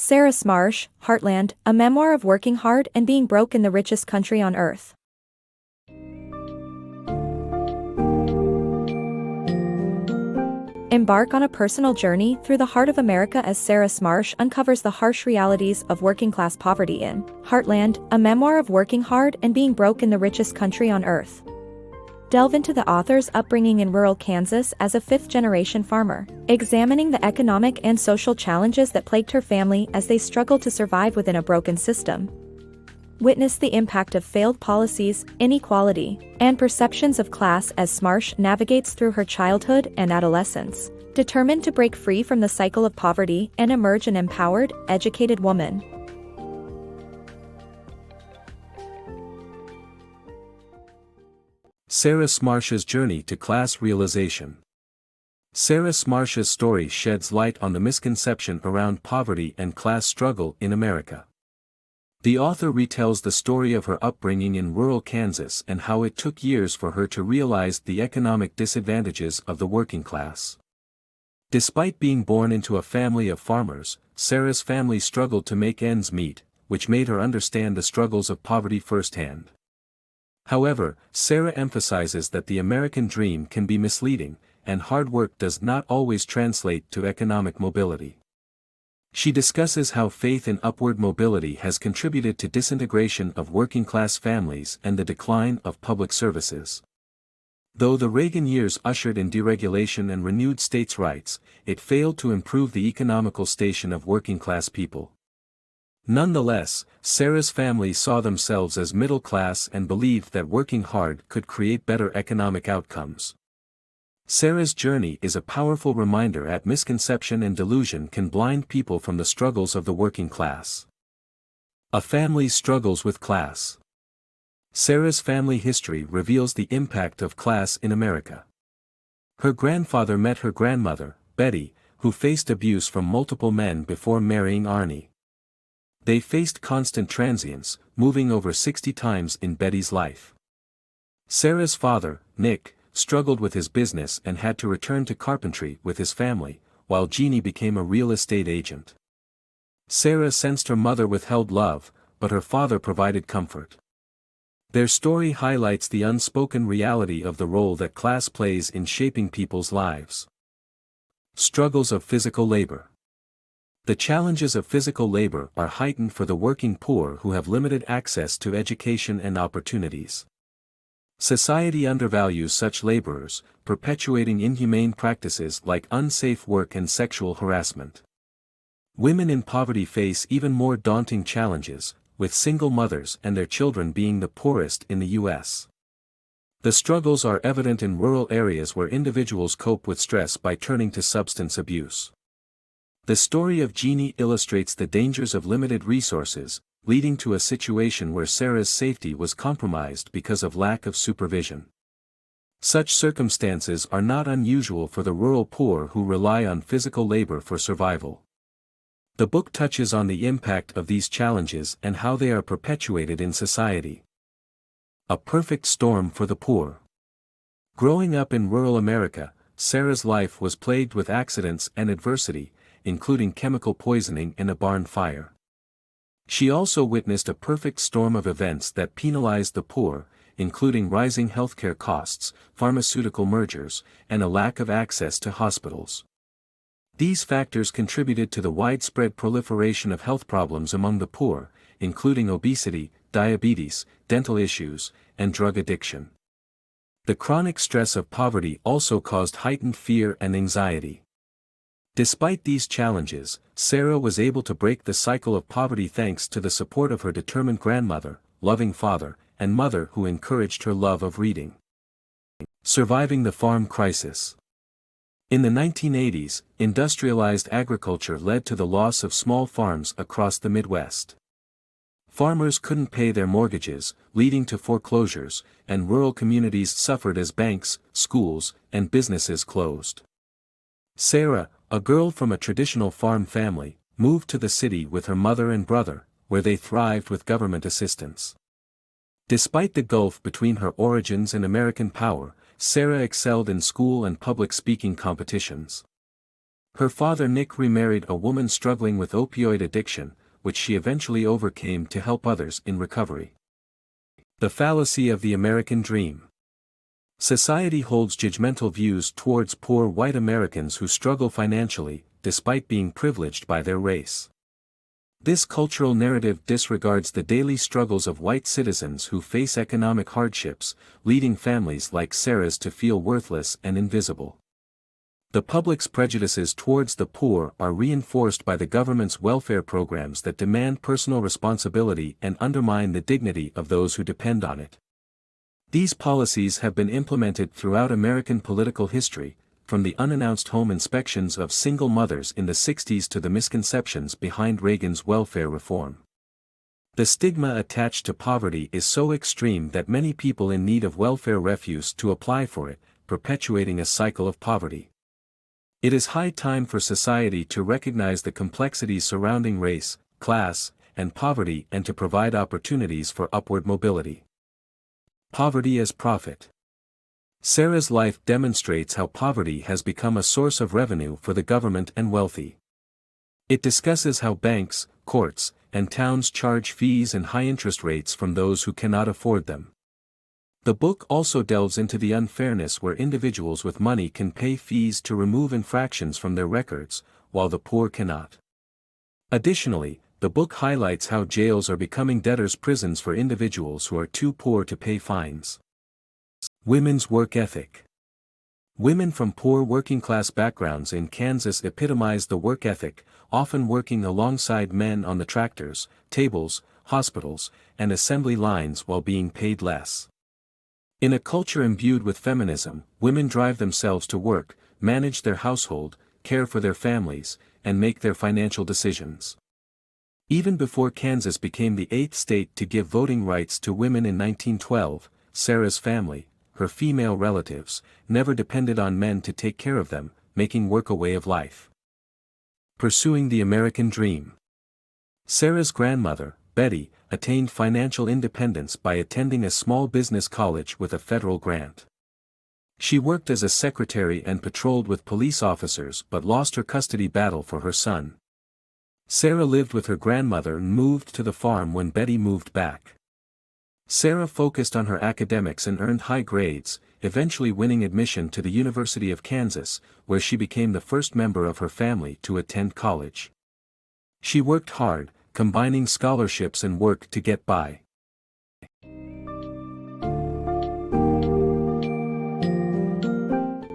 Sarah Smarsh, Heartland, a memoir of working hard and being broke in the richest country on earth. Embark on a personal journey through the heart of America as Sarah Smarsh uncovers the harsh realities of working-class poverty in Heartland, a memoir of working hard and being broke in the richest country on earth. Delve into the author's upbringing in rural Kansas as a fifth-generation farmer, examining the economic and social challenges that plagued her family as they struggled to survive within a broken system. Witness the impact of failed policies, inequality, and perceptions of class as Smarsh navigates through her childhood and adolescence, determined to break free from the cycle of poverty and emerge an empowered, educated woman. Sarah Smarsh's journey to class realization. Sarah Smarsh's story sheds light on the misconception around poverty and class struggle in America. The author retells the story of her upbringing in rural Kansas and how it took years for her to realize the economic disadvantages of the working class. Despite being born into a family of farmers, Sarah's family struggled to make ends meet, which made her understand the struggles of poverty firsthand. However, Sarah emphasizes that the American dream can be misleading, and hard work does not always translate to economic mobility. She discusses how faith in upward mobility has contributed to disintegration of working-class families and the decline of public services. Though the Reagan years ushered in deregulation and renewed states' rights, it failed to improve the economical station of working-class people. Nonetheless, Sarah's family saw themselves as middle class and believed that working hard could create better economic outcomes. Sarah's journey is a powerful reminder that misconception and delusion can blind people from the struggles of the working class. A family struggles with class. Sarah's family history reveals the impact of class in America. Her grandfather met her grandmother, Betty, who faced abuse from multiple men before marrying Arnie. They faced constant transience, moving over 60 times in Betty's life. Sarah's father, Nick, struggled with his business and had to return to carpentry with his family, while Jeannie became a real estate agent. Sarah sensed her mother withheld love, but her father provided comfort. Their story highlights the unspoken reality of the role that class plays in shaping people's lives. Struggles of physical labor. The challenges of physical labor are heightened for the working poor who have limited access to education and opportunities. Society undervalues such laborers, perpetuating inhumane practices like unsafe work and sexual harassment. Women in poverty face even more daunting challenges, with single mothers and their children being the poorest in the U.S. The struggles are evident in rural areas where individuals cope with stress by turning to substance abuse. The story of Jeannie illustrates the dangers of limited resources, leading to a situation where Sarah's safety was compromised because of lack of supervision. Such circumstances are not unusual for the rural poor who rely on physical labor for survival. The book touches on the impact of these challenges and how they are perpetuated in society. A perfect storm for the poor. Growing up in rural America, Sarah's life was plagued with accidents and adversity, including chemical poisoning and a barn fire. She also witnessed a perfect storm of events that penalized the poor, including rising healthcare costs, pharmaceutical mergers, and a lack of access to hospitals. These factors contributed to the widespread proliferation of health problems among the poor, including obesity, diabetes, dental issues, and drug addiction. The chronic stress of poverty also caused heightened fear and anxiety. Despite these challenges, Sarah was able to break the cycle of poverty thanks to the support of her determined grandmother, loving father, and mother who encouraged her love of reading. Surviving the farm crisis. In the 1980s, industrialized agriculture led to the loss of small farms across the Midwest. Farmers couldn't pay their mortgages, leading to foreclosures, and rural communities suffered as banks, schools, and businesses closed. Sarah, a girl from a traditional farm family, moved to the city with her mother and brother, where they thrived with government assistance. Despite the gulf between her origins and American power, Sarah excelled in school and public speaking competitions. Her father Nick remarried a woman struggling with opioid addiction, which she eventually overcame to help others in recovery. The fallacy of the American dream. Society holds judgmental views towards poor white Americans who struggle financially, despite being privileged by their race. This cultural narrative disregards the daily struggles of white citizens who face economic hardships, leading families like Sarah's to feel worthless and invisible. The public's prejudices towards the poor are reinforced by the government's welfare programs that demand personal responsibility and undermine the dignity of those who depend on it. These policies have been implemented throughout American political history, from the unannounced home inspections of single mothers in the 60s to the misconceptions behind Reagan's welfare reform. The stigma attached to poverty is so extreme that many people in need of welfare refuse to apply for it, perpetuating a cycle of poverty. It is high time for society to recognize the complexities surrounding race, class, and poverty and to provide opportunities for upward mobility. Poverty as profit. Sarah's life demonstrates how poverty has become a source of revenue for the government and wealthy. It discusses how banks, courts, and towns charge fees and high interest rates from those who cannot afford them. The book also delves into the unfairness where individuals with money can pay fees to remove infractions from their records, while the poor cannot. Additionally, the book highlights how jails are becoming debtors' prisons for individuals who are too poor to pay fines. Women's work ethic. Women from poor working-class backgrounds in Kansas epitomize the work ethic, often working alongside men on the tractors, tables, hospitals, and assembly lines while being paid less. In a culture imbued with feminism, women drive themselves to work, manage their household, care for their families, and make their financial decisions. Even before Kansas became the 8th state to give voting rights to women in 1912, Sarah's family, her female relatives, never depended on men to take care of them, making work a way of life. Pursuing the American dream. Sarah's grandmother, Betty, attained financial independence by attending a small business college with a federal grant. She worked as a secretary and patrolled with police officers but lost her custody battle for her son. Sarah lived with her grandmother and moved to the farm when Betty moved back. Sarah focused on her academics and earned high grades, eventually winning admission to the University of Kansas, where she became the first member of her family to attend college. She worked hard, combining scholarships and work to get by.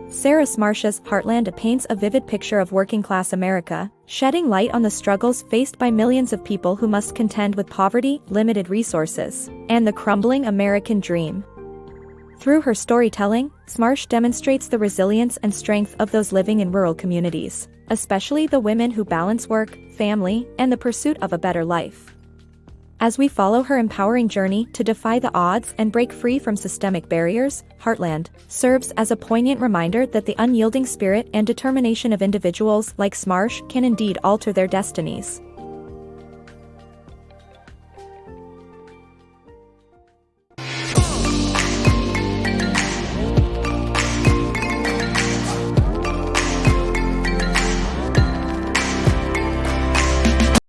Sarah Smarsh's Heartland paints a vivid picture of working-class America, shedding light on the struggles faced by millions of people who must contend with poverty, limited resources, and the crumbling American dream. Through her storytelling, Smarsh demonstrates the resilience and strength of those living in rural communities, especially the women who balance work, family, and the pursuit of a better life. As we follow her empowering journey to defy the odds and break free from systemic barriers, Heartland serves as a poignant reminder that the unyielding spirit and determination of individuals like Smarsh can indeed alter their destinies.